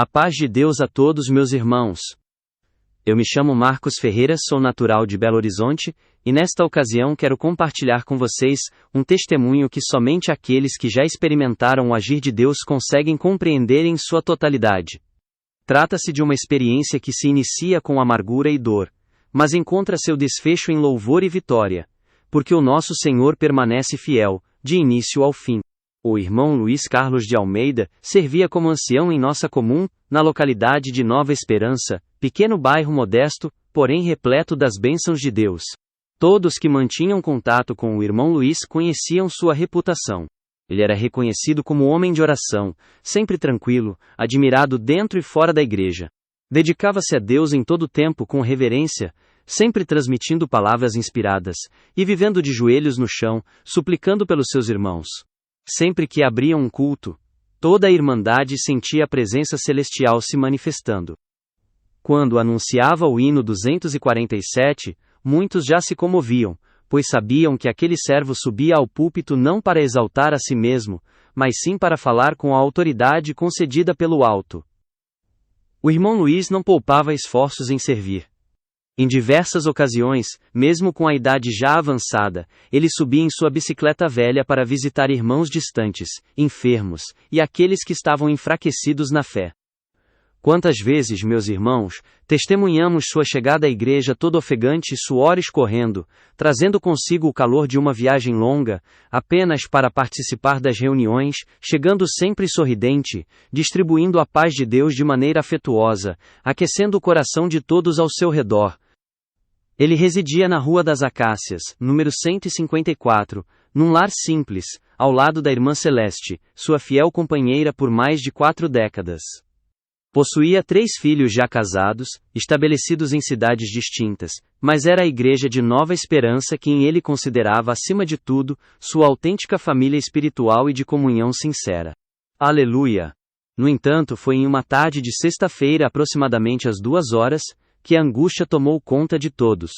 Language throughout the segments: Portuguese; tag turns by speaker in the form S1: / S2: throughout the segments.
S1: A paz de Deus a todos meus irmãos. Eu me chamo Marcos Ferreira, sou natural de Belo Horizonte, e nesta ocasião quero compartilhar com vocês um testemunho que somente aqueles que já experimentaram o agir de Deus conseguem compreender em sua totalidade. Trata-se de uma experiência que se inicia com amargura e dor, mas encontra seu desfecho em louvor e vitória, porque o nosso Senhor permanece fiel, de início ao fim. O irmão Luiz Carlos de Almeida servia como ancião em nossa comum, na localidade de Nova Esperança, pequeno bairro modesto, porém repleto das bênçãos de Deus. Todos que mantinham contato com o irmão Luiz conheciam sua reputação. Ele era reconhecido como homem de oração, sempre tranquilo, admirado dentro e fora da igreja. Dedicava-se a Deus em todo o tempo com reverência, sempre transmitindo palavras inspiradas, e vivendo de joelhos no chão, suplicando pelos seus irmãos. Sempre que abriam um culto, toda a irmandade sentia a presença celestial se manifestando. Quando anunciava o hino 247, muitos já se comoviam, pois sabiam que aquele servo subia ao púlpito não para exaltar a si mesmo, mas sim para falar com a autoridade concedida pelo alto. O irmão Luiz não poupava esforços em servir. Em diversas ocasiões, mesmo com a idade já avançada, ele subia em sua bicicleta velha para visitar irmãos distantes, enfermos, e aqueles que estavam enfraquecidos na fé. Quantas vezes, meus irmãos, testemunhamos sua chegada à igreja todo ofegante e suor escorrendo, trazendo consigo o calor de uma viagem longa, apenas para participar das reuniões, chegando sempre sorridente, distribuindo a paz de Deus de maneira afetuosa, aquecendo o coração de todos ao seu redor. Ele residia na Rua das Acácias, número 154, num lar simples, ao lado da Irmã Celeste, sua fiel companheira por mais de 4 décadas. Possuía 3 filhos já casados, estabelecidos em cidades distintas, mas era a igreja de Nova Esperança quem ele considerava acima de tudo, sua autêntica família espiritual e de comunhão sincera. Aleluia! No entanto, foi em uma tarde de sexta-feira, aproximadamente às 2 horas, que a angústia tomou conta de todos.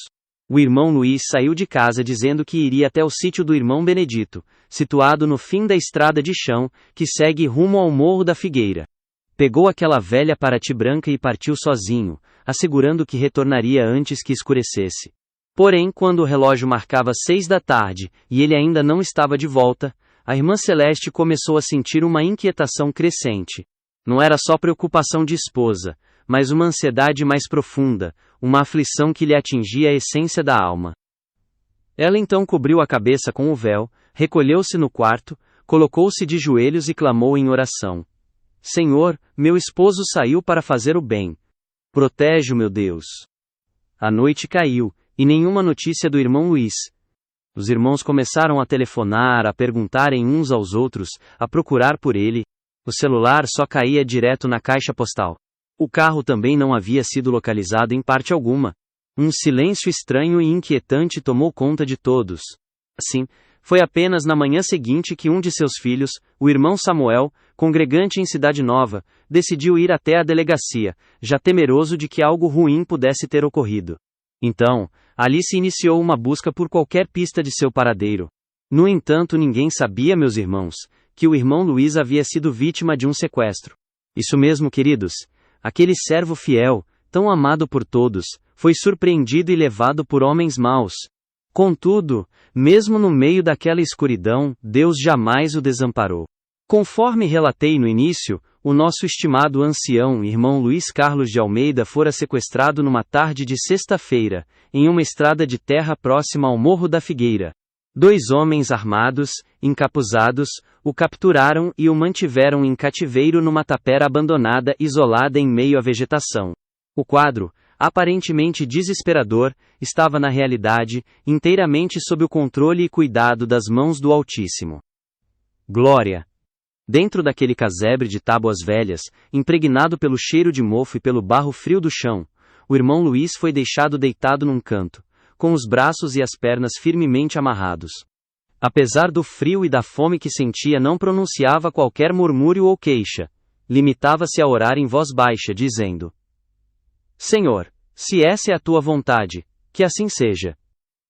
S1: O irmão Luiz saiu de casa dizendo que iria até o sítio do irmão Benedito, situado no fim da estrada de chão, que segue rumo ao Morro da Figueira. Pegou aquela velha Paraty branca e partiu sozinho, assegurando que retornaria antes que escurecesse. Porém, quando o relógio marcava 6 da tarde, e ele ainda não estava de volta, a irmã Celeste começou a sentir uma inquietação crescente. Não era só preocupação de esposa, mas uma ansiedade mais profunda, uma aflição que lhe atingia a essência da alma. Ela então cobriu a cabeça com o véu, recolheu-se no quarto, colocou-se de joelhos e clamou em oração. Senhor, meu esposo saiu para fazer o bem. Protege-o, meu Deus. A noite caiu, e nenhuma notícia do irmão Luiz. Os irmãos começaram a telefonar, a perguntarem uns aos outros, a procurar por ele. O celular só caía direto na caixa postal. O carro também não havia sido localizado em parte alguma. Um silêncio estranho e inquietante tomou conta de todos. Assim, foi apenas na manhã seguinte que um de seus filhos, o irmão Samuel, congregante em Cidade Nova, decidiu ir até a delegacia, já temeroso de que algo ruim pudesse ter ocorrido. Então, ali se iniciou uma busca por qualquer pista de seu paradeiro. No entanto, ninguém sabia, meus irmãos, que o irmão Luiz havia sido vítima de um sequestro. Isso mesmo, queridos. Aquele servo fiel, tão amado por todos, foi surpreendido e levado por homens maus. Contudo, mesmo no meio daquela escuridão, Deus jamais o desamparou. Conforme relatei no início, o nosso estimado ancião irmão Luiz Carlos de Almeida fora sequestrado numa tarde de sexta-feira, em uma estrada de terra próxima ao Morro da Figueira. 2 homens armados, encapuzados, o capturaram e o mantiveram em cativeiro numa tapera abandonada isolada em meio à vegetação. O quadro, aparentemente desesperador, estava na realidade, inteiramente sob o controle e cuidado das mãos do Altíssimo. Glória! Dentro daquele casebre de tábuas velhas, impregnado pelo cheiro de mofo e pelo barro frio do chão, o irmão Luiz foi deixado deitado num canto, com os braços e as pernas firmemente amarrados. Apesar do frio e da fome que sentia, não pronunciava qualquer murmúrio ou queixa. Limitava-se a orar em voz baixa, dizendo: Senhor, se essa é a tua vontade, que assim seja.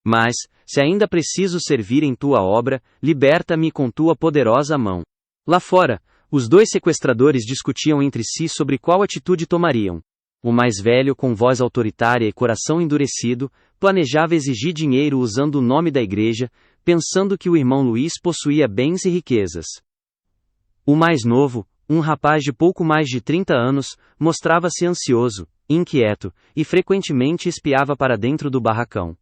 S1: Mas, se ainda preciso servir em tua obra, liberta-me com tua poderosa mão. Lá fora, Os dois sequestradores discutiam entre si sobre qual atitude tomariam. O mais velho, com voz autoritária e coração endurecido, planejava exigir dinheiro usando o nome da igreja, pensando que o irmão Luís possuía bens e riquezas. O mais novo, um rapaz de pouco mais de 30 anos, mostrava-se ansioso, inquieto, e frequentemente espiava para dentro do barracão.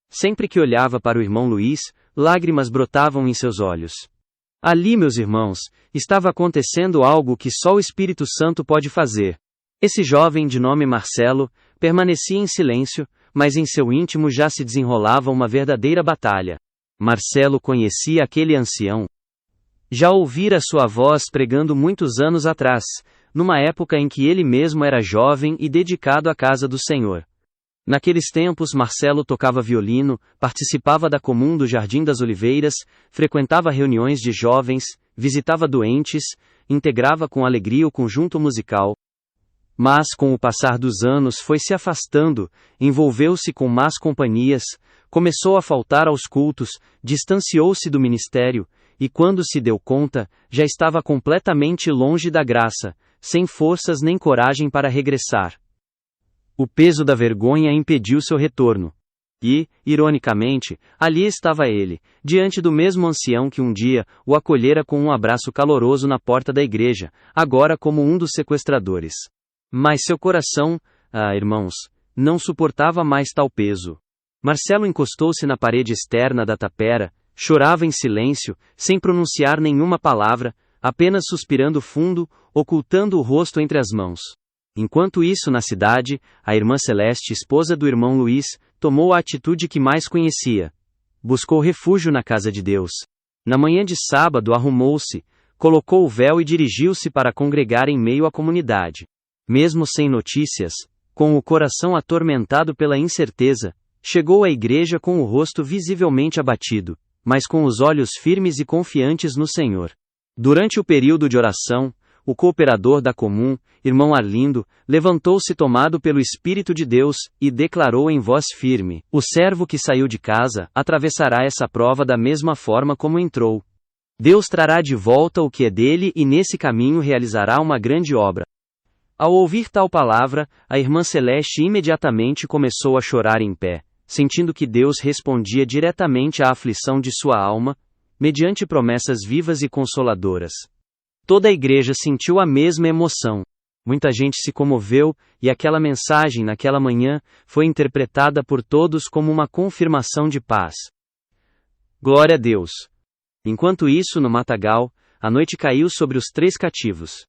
S1: Sempre que olhava para o irmão Luís, lágrimas brotavam em seus olhos. Ali, meus irmãos, estava acontecendo algo que só o Espírito Santo pode fazer. Esse jovem de nome Marcelo permanecia em silêncio, mas em seu íntimo já se desenrolava uma verdadeira batalha. Marcelo conhecia aquele ancião. Já ouvira sua voz pregando muitos anos atrás, numa época em que ele mesmo era jovem e dedicado à casa do Senhor. Naqueles tempos Marcelo tocava violino, participava da comum do Jardim das Oliveiras, frequentava reuniões de jovens, visitava doentes, integrava com alegria o conjunto musical. Mas com o passar dos anos foi se afastando, envolveu-se com más companhias, começou a faltar aos cultos, distanciou-se do ministério, e quando se deu conta, já estava completamente longe da graça, sem forças nem coragem para regressar. O peso da vergonha impediu seu retorno. E, ironicamente, ali estava ele, diante do mesmo ancião que um dia o acolhera com um abraço caloroso na porta da igreja, agora como um dos sequestradores. Mas seu coração, irmãos, não suportava mais tal peso. Marcelo encostou-se na parede externa da tapera, chorava em silêncio, sem pronunciar nenhuma palavra, apenas suspirando fundo, ocultando o rosto entre as mãos. Enquanto isso, na cidade, a irmã Celeste, esposa do irmão Luís, tomou a atitude que mais conhecia. Buscou refúgio na casa de Deus. Na manhã de sábado arrumou-se, colocou o véu e dirigiu-se para congregar em meio à comunidade. Mesmo sem notícias, com o coração atormentado pela incerteza, chegou à igreja com o rosto visivelmente abatido, mas com os olhos firmes e confiantes no Senhor. Durante o período de oração, o cooperador da comum, irmão Arlindo, levantou-se tomado pelo Espírito de Deus, e declarou em voz firme: "O servo que saiu de casa, atravessará essa prova da mesma forma como entrou. Deus trará de volta o que é dele e nesse caminho realizará uma grande obra." Ao ouvir tal palavra, a irmã Celeste imediatamente começou a chorar em pé, sentindo que Deus respondia diretamente à aflição de sua alma, mediante promessas vivas e consoladoras. Toda a igreja sentiu a mesma emoção. Muita gente se comoveu, e aquela mensagem naquela manhã foi interpretada por todos como uma confirmação de paz. Glória a Deus! Enquanto isso, no matagal, a noite caiu sobre os 3 cativos.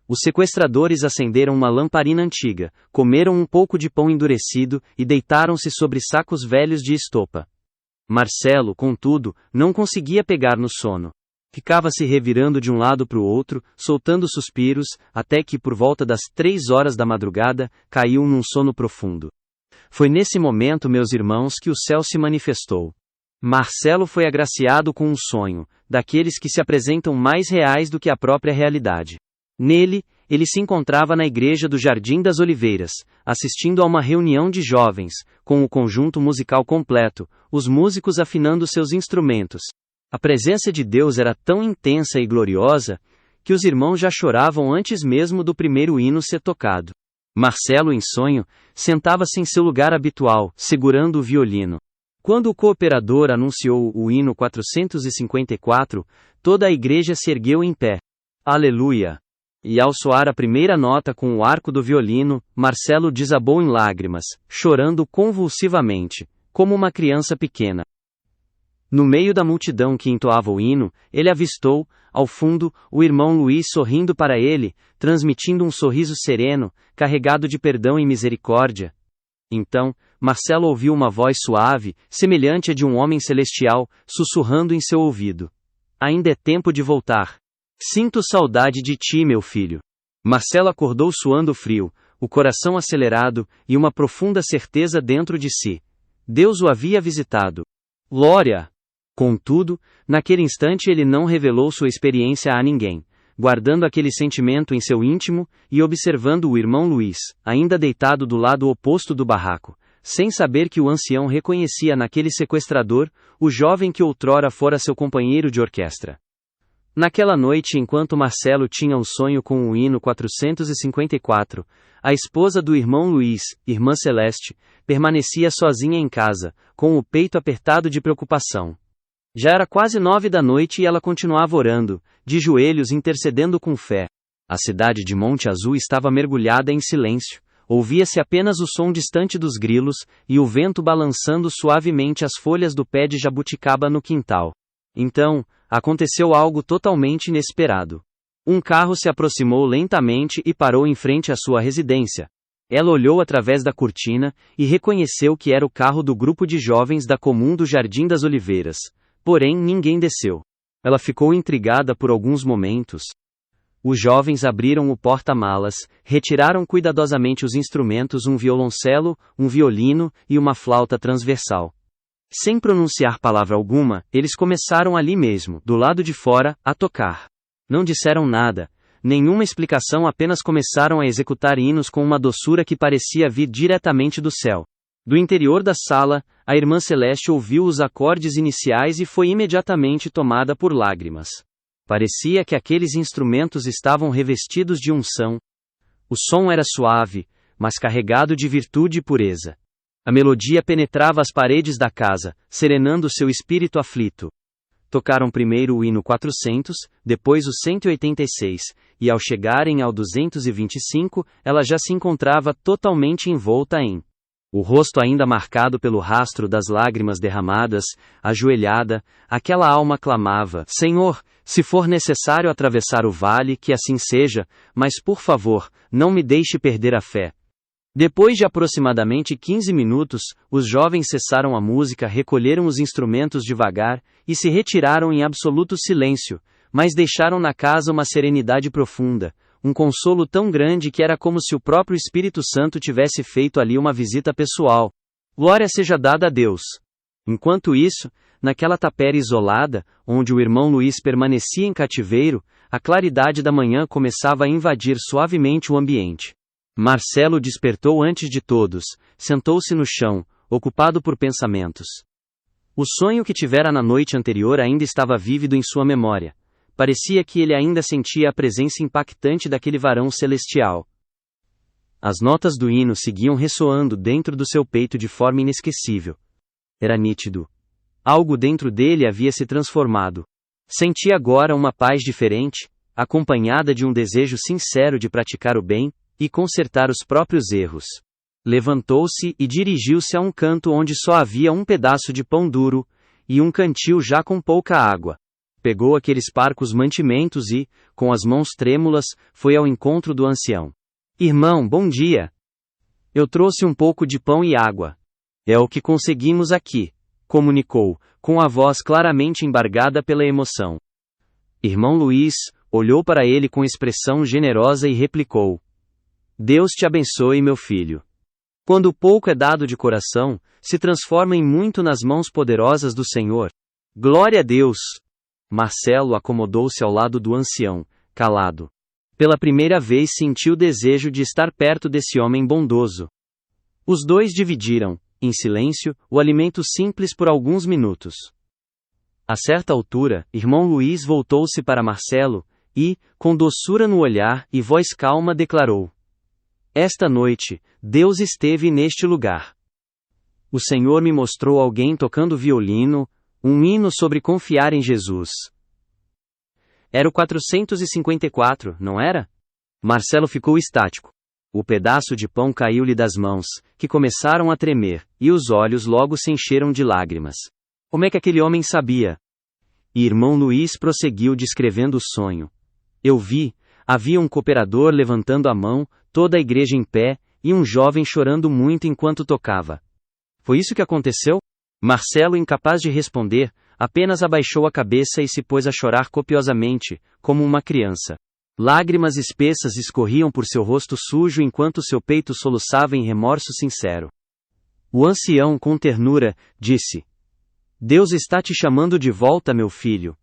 S1: Os sequestradores acenderam uma lamparina antiga, comeram um pouco de pão endurecido e deitaram-se sobre sacos velhos de estopa. Marcelo, contudo, não conseguia pegar no sono. Ficava se revirando de um lado para o outro, soltando suspiros, até que por volta das 3 horas da madrugada, caiu num sono profundo. Foi nesse momento, meus irmãos, que o céu se manifestou. Marcelo foi agraciado com um sonho, daqueles que se apresentam mais reais do que a própria realidade. Nele, ele se encontrava na igreja do Jardim das Oliveiras, assistindo a uma reunião de jovens, com o conjunto musical completo, os músicos afinando seus instrumentos. A presença de Deus era tão intensa e gloriosa, que os irmãos já choravam antes mesmo do primeiro hino ser tocado. Marcelo, em sonho, sentava-se em seu lugar habitual, segurando o violino. Quando o cooperador anunciou o hino 454, toda a igreja se ergueu em pé. Aleluia! E ao soar a primeira nota com o arco do violino, Marcelo desabou em lágrimas, chorando convulsivamente, como uma criança pequena. No meio da multidão que entoava o hino, ele avistou, ao fundo, o irmão Luís sorrindo para ele, transmitindo um sorriso sereno, carregado de perdão e misericórdia. Então, Marcelo ouviu uma voz suave, semelhante à de um homem celestial, sussurrando em seu ouvido: "Ainda é tempo de voltar. Sinto saudade de ti, meu filho." Marcelo acordou suando frio, o coração acelerado, e uma profunda certeza dentro de si. Deus o havia visitado. Glória! Contudo, naquele instante ele não revelou sua experiência a ninguém, guardando aquele sentimento em seu íntimo, e observando o irmão Luís, ainda deitado do lado oposto do barraco, sem saber que o ancião reconhecia naquele sequestrador, o jovem que outrora fora seu companheiro de orquestra. Naquela noite, enquanto Marcelo tinha um sonho com o hino 454, a esposa do irmão Luiz, irmã Celeste, permanecia sozinha em casa, com o peito apertado de preocupação. Já era quase 9 da noite e ela continuava orando, de joelhos intercedendo com fé. A cidade de Monte Azul estava mergulhada em silêncio. Ouvia-se apenas o som distante dos grilos, e o vento balançando suavemente as folhas do pé de jabuticaba no quintal. Então, aconteceu algo totalmente inesperado. Um carro se aproximou lentamente e parou em frente à sua residência. Ela olhou através da cortina, e reconheceu que era o carro do grupo de jovens da Comum do Jardim das Oliveiras. Porém, ninguém desceu. Ela ficou intrigada por alguns momentos. Os jovens abriram o porta-malas, retiraram cuidadosamente os instrumentos, um violoncelo, um violino e uma flauta transversal. Sem pronunciar palavra alguma, eles começaram ali mesmo, do lado de fora, a tocar. Não disseram nada, nenhuma explicação, apenas começaram a executar hinos com uma doçura que parecia vir diretamente do céu. Do interior da sala, a irmã Celeste ouviu os acordes iniciais e foi imediatamente tomada por lágrimas. Parecia que aqueles instrumentos estavam revestidos de unção. O som era suave, mas carregado de virtude e pureza. A melodia penetrava as paredes da casa, serenando seu espírito aflito. Tocaram primeiro o hino 400, depois o 186, e ao chegarem ao 225, ela já se encontrava totalmente envolta em o rosto ainda marcado pelo rastro das lágrimas derramadas, ajoelhada, aquela alma clamava: Senhor, se for necessário atravessar o vale, que assim seja, mas por favor, não me deixe perder a fé. Depois de aproximadamente 15 minutos, os jovens cessaram a música, recolheram os instrumentos devagar, e se retiraram em absoluto silêncio, mas deixaram na casa uma serenidade profunda, um consolo tão grande que era como se o próprio Espírito Santo tivesse feito ali uma visita pessoal. Glória seja dada a Deus! Enquanto isso, naquela tapera isolada, onde o irmão Luiz permanecia em cativeiro, a claridade da manhã começava a invadir suavemente o ambiente. Marcelo despertou antes de todos, sentou-se no chão, ocupado por pensamentos. O sonho que tivera na noite anterior ainda estava vívido em sua memória. Parecia que ele ainda sentia a presença impactante daquele varão celestial. As notas do hino seguiam ressoando dentro do seu peito de forma inesquecível. Era nítido. Algo dentro dele havia se transformado. Sentia agora uma paz diferente, acompanhada de um desejo sincero de praticar o bem e consertar os próprios erros. Levantou-se e dirigiu-se a um canto onde só havia um pedaço de pão duro e um cantil já com pouca água. Pegou aqueles parcos mantimentos e, com as mãos trêmulas, foi ao encontro do ancião. Irmão, bom dia! Eu trouxe um pouco de pão e água. É o que conseguimos aqui, comunicou, com a voz claramente embargada pela emoção. Irmão Luiz olhou para ele com expressão generosa e replicou: Deus te abençoe, meu filho. Quando pouco é dado de coração, se transforma em muito nas mãos poderosas do Senhor. Glória a Deus! Marcelo acomodou-se ao lado do ancião, calado. Pela primeira vez sentiu o desejo de estar perto desse homem bondoso. Os dois dividiram, em silêncio, o alimento simples por alguns minutos. A certa altura, irmão Luiz voltou-se para Marcelo, e, com doçura no olhar e voz calma, declarou: Esta noite, Deus esteve neste lugar. O Senhor me mostrou alguém tocando violino, um hino sobre confiar em Jesus. Era o 454, não era? Marcelo ficou estático. O pedaço de pão caiu-lhe das mãos, que começaram a tremer, e os olhos logo se encheram de lágrimas. Como é que aquele homem sabia? E irmão Luiz prosseguiu descrevendo o sonho. Eu vi, havia um cooperador levantando a mão, toda a igreja em pé, e um jovem chorando muito enquanto tocava. Foi isso que aconteceu? Marcelo, incapaz de responder, apenas abaixou a cabeça e se pôs a chorar copiosamente, como uma criança. Lágrimas espessas escorriam por seu rosto sujo enquanto seu peito soluçava em remorso sincero. O ancião, com ternura, disse: Deus está te chamando de volta, meu filho.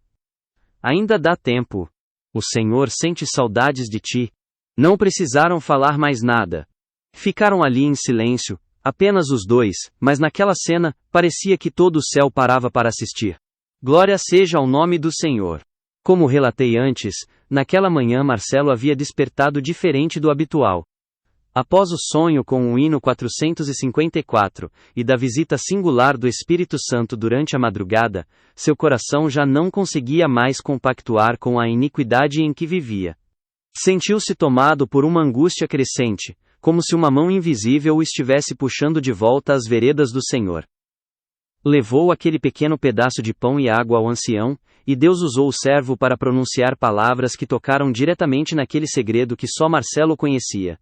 S1: Ainda dá tempo. O Senhor sente saudades de ti. Não precisaram falar mais nada. Ficaram ali em silêncio, apenas os dois, mas naquela cena, parecia que todo o céu parava para assistir. Glória seja ao nome do Senhor. Como relatei antes, naquela manhã Marcelo havia despertado diferente do habitual. Após o sonho com o hino 454, e da visita singular do Espírito Santo durante a madrugada, seu coração já não conseguia mais compactuar com a iniquidade em que vivia. Sentiu-se tomado por uma angústia crescente, como se uma mão invisível o estivesse puxando de volta às veredas do Senhor. Levou aquele pequeno pedaço de pão e água ao ancião, e Deus usou o servo para pronunciar palavras que tocaram diretamente naquele segredo que só Marcelo conhecia.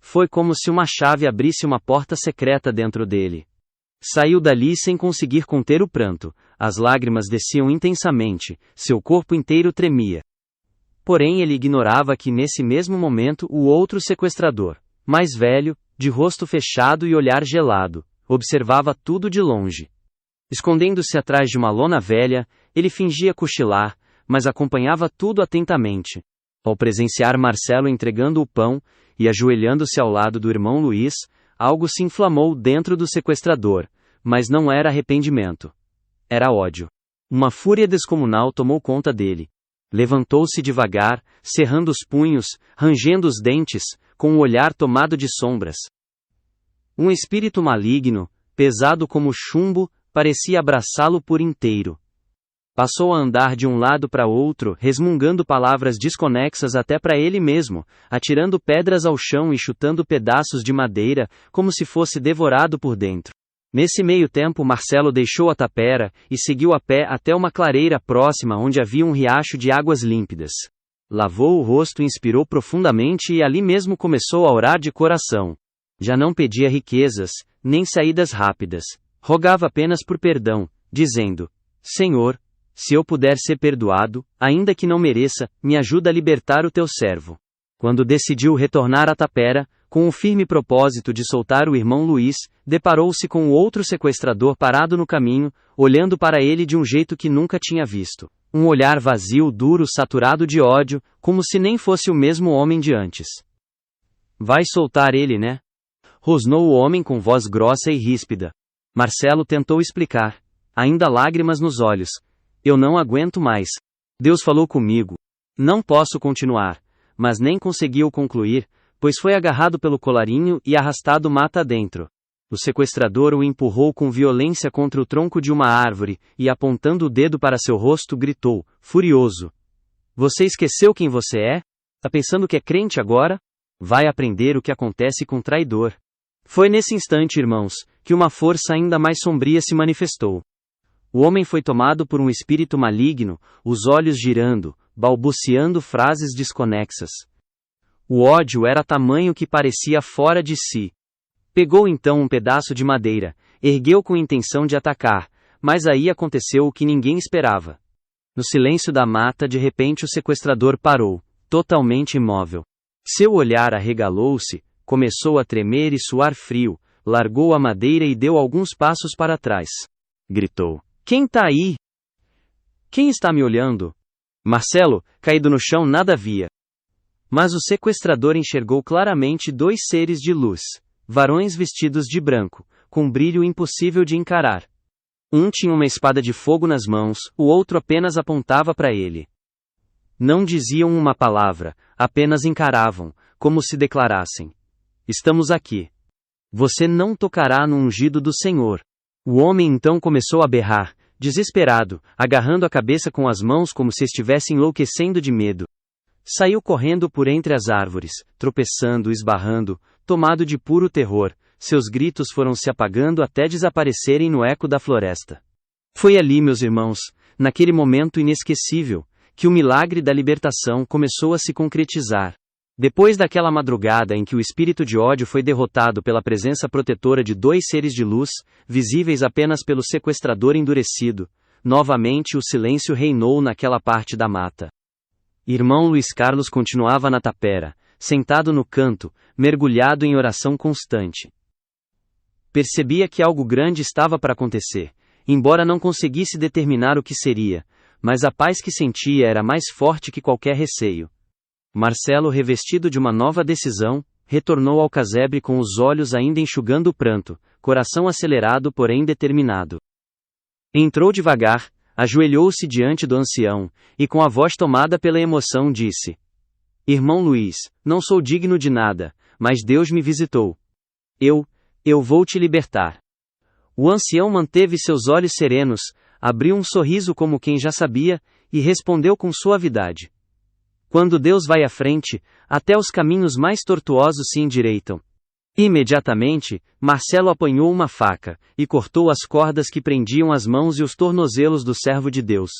S1: Foi como se uma chave abrisse uma porta secreta dentro dele. Saiu dali sem conseguir conter o pranto, as lágrimas desciam intensamente, seu corpo inteiro tremia. Porém ele ignorava que nesse mesmo momento o outro sequestrador, mais velho, de rosto fechado e olhar gelado, observava tudo de longe. Escondendo-se atrás de uma lona velha, ele fingia cochilar, mas acompanhava tudo atentamente. Ao presenciar Marcelo entregando o pão, e ajoelhando-se ao lado do irmão Luiz, algo se inflamou dentro do sequestrador, mas não era arrependimento. Era ódio. Uma fúria descomunal tomou conta dele. Levantou-se devagar, cerrando os punhos, rangendo os dentes, com o olhar tomado de sombras. Um espírito maligno, pesado como chumbo, parecia abraçá-lo por inteiro. Passou a andar de um lado para outro, resmungando palavras desconexas até para ele mesmo, atirando pedras ao chão e chutando pedaços de madeira, como se fosse devorado por dentro. Nesse meio tempo Marcelo deixou a tapera, e seguiu a pé até uma clareira próxima onde havia um riacho de águas límpidas. Lavou o rosto, inspirou profundamente e ali mesmo começou a orar de coração. Já não pedia riquezas, nem saídas rápidas. Rogava apenas por perdão, dizendo: Senhor, se eu puder ser perdoado, ainda que não mereça, me ajuda a libertar o teu servo. Quando decidiu retornar à tapera, com o firme propósito de soltar o irmão Luiz, deparou-se com o outro sequestrador parado no caminho, olhando para ele de um jeito que nunca tinha visto. Um olhar vazio, duro, saturado de ódio, como se nem fosse o mesmo homem de antes. Vai soltar ele, né? Rosnou o homem com voz grossa e ríspida. Marcelo tentou explicar, ainda lágrimas nos olhos. Eu não aguento mais. Deus falou comigo. Não posso continuar. Mas nem conseguiu concluir, pois foi agarrado pelo colarinho e arrastado mata adentro. O sequestrador o empurrou com violência contra o tronco de uma árvore, e apontando o dedo para seu rosto gritou, furioso: Você esqueceu quem você é? Tá pensando que é crente agora? Vai aprender o que acontece com traidor. Foi nesse instante, irmãos, que uma força ainda mais sombria se manifestou. O homem foi tomado por um espírito maligno, os olhos girando, balbuciando frases desconexas. O ódio era tamanho que parecia fora de si. Pegou então um pedaço de madeira, ergueu com intenção de atacar, mas aí aconteceu o que ninguém esperava. No silêncio da mata, de repente o sequestrador parou, totalmente imóvel. Seu olhar arregalou-se, começou a tremer e suar frio, largou a madeira e deu alguns passos para trás. Gritou: Quem tá aí? Quem está me olhando? Marcelo, caído no chão, nada via. Mas o sequestrador enxergou claramente dois seres de luz, varões vestidos de branco, com brilho impossível de encarar. Um tinha uma espada de fogo nas mãos, o outro apenas apontava para ele. Não diziam uma palavra, apenas encaravam, como se declarassem: Estamos aqui. Você não tocará no ungido do Senhor. O homem então começou a berrar, desesperado, agarrando a cabeça com as mãos como se estivesse enlouquecendo de medo. Saiu correndo por entre as árvores, tropeçando, esbarrando, tomado de puro terror, seus gritos foram se apagando até desaparecerem no eco da floresta. Foi ali, meus irmãos, naquele momento inesquecível, que o milagre da libertação começou a se concretizar. Depois daquela madrugada em que o espírito de ódio foi derrotado pela presença protetora de dois seres de luz, visíveis apenas pelo sequestrador endurecido, novamente o silêncio reinou naquela parte da mata. Irmão Luiz Carlos continuava na tapera, sentado no canto, mergulhado em oração constante. Percebia que algo grande estava para acontecer, embora não conseguisse determinar o que seria, mas a paz que sentia era mais forte que qualquer receio. Marcelo, revestido de uma nova decisão, retornou ao casebre com os olhos ainda enxugando o pranto, coração acelerado porém determinado. Entrou devagar, ajoelhou-se diante do ancião, e com a voz tomada pela emoção disse: Irmão Luís, não sou digno de nada, mas Deus me visitou. Eu vou te libertar. O ancião manteve seus olhos serenos, abriu um sorriso como quem já sabia, e respondeu com suavidade: Quando Deus vai à frente, até os caminhos mais tortuosos se endireitam. Imediatamente, Marcelo apanhou uma faca, e cortou as cordas que prendiam as mãos e os tornozelos do servo de Deus.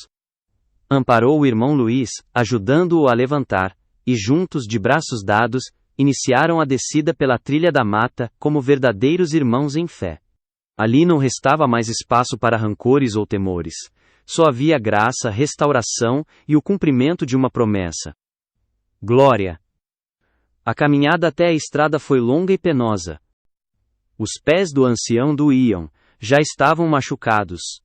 S1: Amparou o irmão Luís, ajudando-o a levantar, e juntos, de braços dados, iniciaram a descida pela trilha da mata, como verdadeiros irmãos em fé. Ali não restava mais espaço para rancores ou temores. Só havia graça, restauração e o cumprimento de uma promessa. Glória! A caminhada até a estrada foi longa e penosa. Os pés do ancião doíam, já estavam machucados.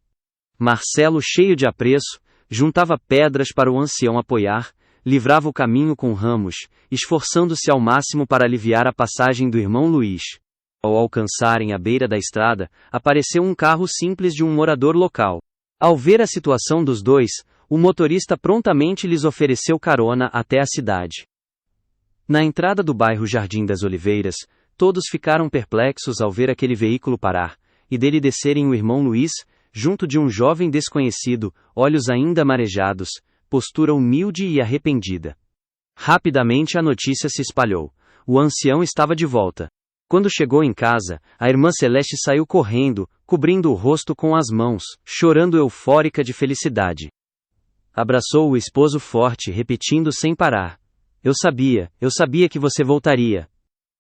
S1: Marcelo, cheio de apreço, juntava pedras para o ancião apoiar, livrava o caminho com ramos, esforçando-se ao máximo para aliviar a passagem do irmão Luís. Ao alcançarem a beira da estrada, apareceu um carro simples de um morador local. Ao ver a situação dos dois, o motorista prontamente lhes ofereceu carona até a cidade. Na entrada do bairro Jardim das Oliveiras, todos ficaram perplexos ao ver aquele veículo parar, e dele descerem o irmão Luís, junto de um jovem desconhecido, olhos ainda marejados, postura humilde e arrependida. Rapidamente a notícia se espalhou. O ancião estava de volta. Quando chegou em casa, a irmã Celeste saiu correndo, cobrindo o rosto com as mãos, chorando eufórica de felicidade. Abraçou o esposo forte, repetindo sem parar: Eu sabia que você voltaria.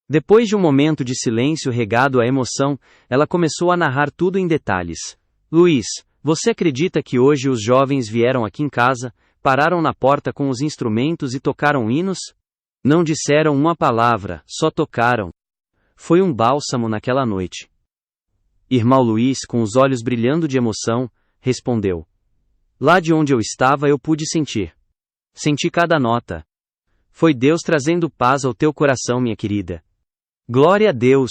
S1: Depois de um momento de silêncio regado à emoção, ela começou a narrar tudo em detalhes. Luís, você acredita que hoje os jovens vieram aqui em casa, pararam na porta com os instrumentos e tocaram hinos? Não disseram uma palavra, só tocaram. Foi um bálsamo naquela noite. Irmão Luís, com os olhos brilhando de emoção, respondeu: Lá de onde eu estava eu pude sentir. Senti cada nota. Foi Deus trazendo paz ao teu coração, minha querida. Glória a Deus!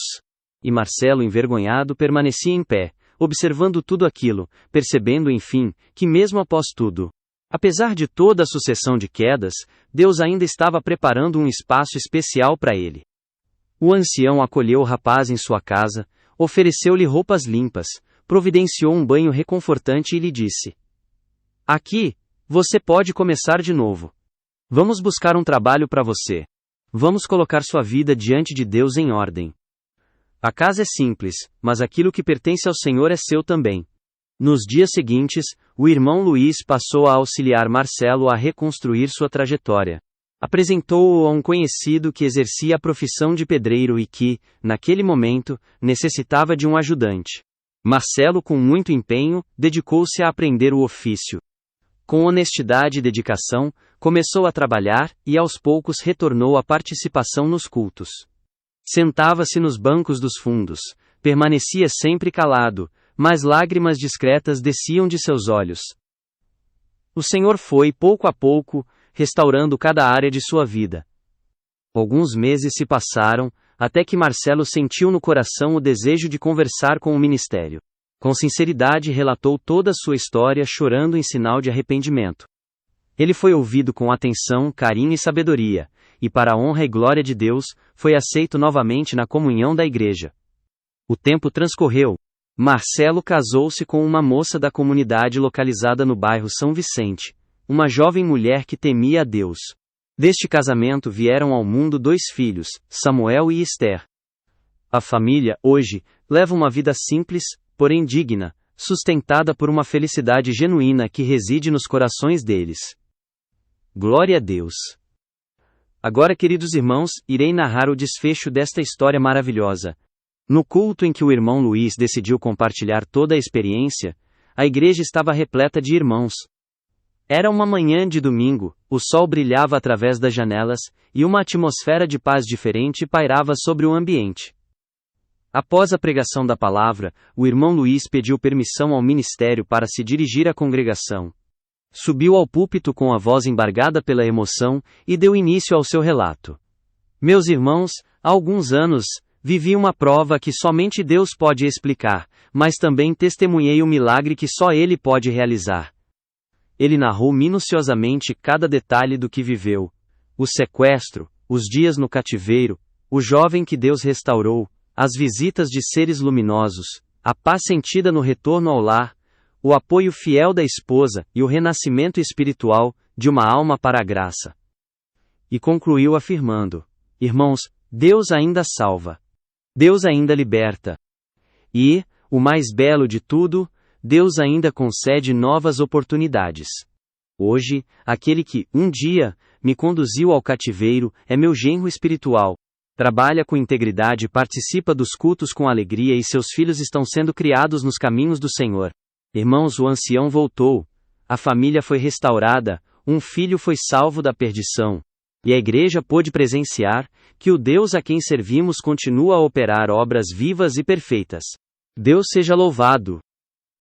S1: E Marcelo, envergonhado, permanecia em pé, observando tudo aquilo, percebendo enfim, que mesmo após tudo, apesar de toda a sucessão de quedas, Deus ainda estava preparando um espaço especial para ele. O ancião acolheu o rapaz em sua casa, ofereceu-lhe roupas limpas, providenciou um banho reconfortante e lhe disse: Aqui, você pode começar de novo. Vamos buscar um trabalho para você. Vamos colocar sua vida diante de Deus em ordem. A casa é simples, mas aquilo que pertence ao Senhor é seu também. Nos dias seguintes, o irmão Luís passou a auxiliar Marcelo a reconstruir sua trajetória. Apresentou-o a um conhecido que exercia a profissão de pedreiro e que, naquele momento, necessitava de um ajudante. Marcelo, com muito empenho, dedicou-se a aprender o ofício. Com honestidade e dedicação, começou a trabalhar e aos poucos retornou à participação nos cultos. Sentava-se nos bancos dos fundos, permanecia sempre calado, mas lágrimas discretas desciam de seus olhos. O Senhor foi, pouco a pouco, restaurando cada área de sua vida. Alguns meses se passaram, até que Marcelo sentiu no coração o desejo de conversar com o ministério. Com sinceridade relatou toda a sua história, chorando em sinal de arrependimento. Ele foi ouvido com atenção, carinho e sabedoria, e para a honra e glória de Deus, foi aceito novamente na comunhão da igreja. O tempo transcorreu. Marcelo casou-se com uma moça da comunidade localizada no bairro São Vicente, uma jovem mulher que temia a Deus. Deste casamento vieram ao mundo 2 filhos, Samuel e Esther. A família, hoje, leva uma vida simples, porém digna, sustentada por uma felicidade genuína que reside nos corações deles. Glória a Deus! Agora, queridos irmãos, irei narrar o desfecho desta história maravilhosa. No culto em que o irmão Luís decidiu compartilhar toda a experiência, a igreja estava repleta de irmãos. Era uma manhã de domingo, o sol brilhava através das janelas, e uma atmosfera de paz diferente pairava sobre o ambiente. Após a pregação da palavra, o irmão Luís pediu permissão ao ministério para se dirigir à congregação. Subiu ao púlpito com a voz embargada pela emoção e deu início ao seu relato. Meus irmãos, há alguns anos, vivi uma prova que somente Deus pode explicar, mas também testemunhei o milagre que só Ele pode realizar. Ele narrou minuciosamente cada detalhe do que viveu: o sequestro, os dias no cativeiro, o jovem que Deus restaurou, as visitas de seres luminosos, a paz sentida no retorno ao lar, o apoio fiel da esposa e o renascimento espiritual de uma alma para a graça. E concluiu afirmando: irmãos, Deus ainda salva. Deus ainda liberta. E, o mais belo de tudo, Deus ainda concede novas oportunidades. Hoje, aquele que, um dia, me conduziu ao cativeiro, é meu genro espiritual. Trabalha com integridade, participa dos cultos com alegria e seus filhos estão sendo criados nos caminhos do Senhor. Irmãos, o ancião voltou. A família foi restaurada, um filho foi salvo da perdição. E a igreja pôde presenciar que o Deus a quem servimos continua a operar obras vivas e perfeitas. Deus seja louvado!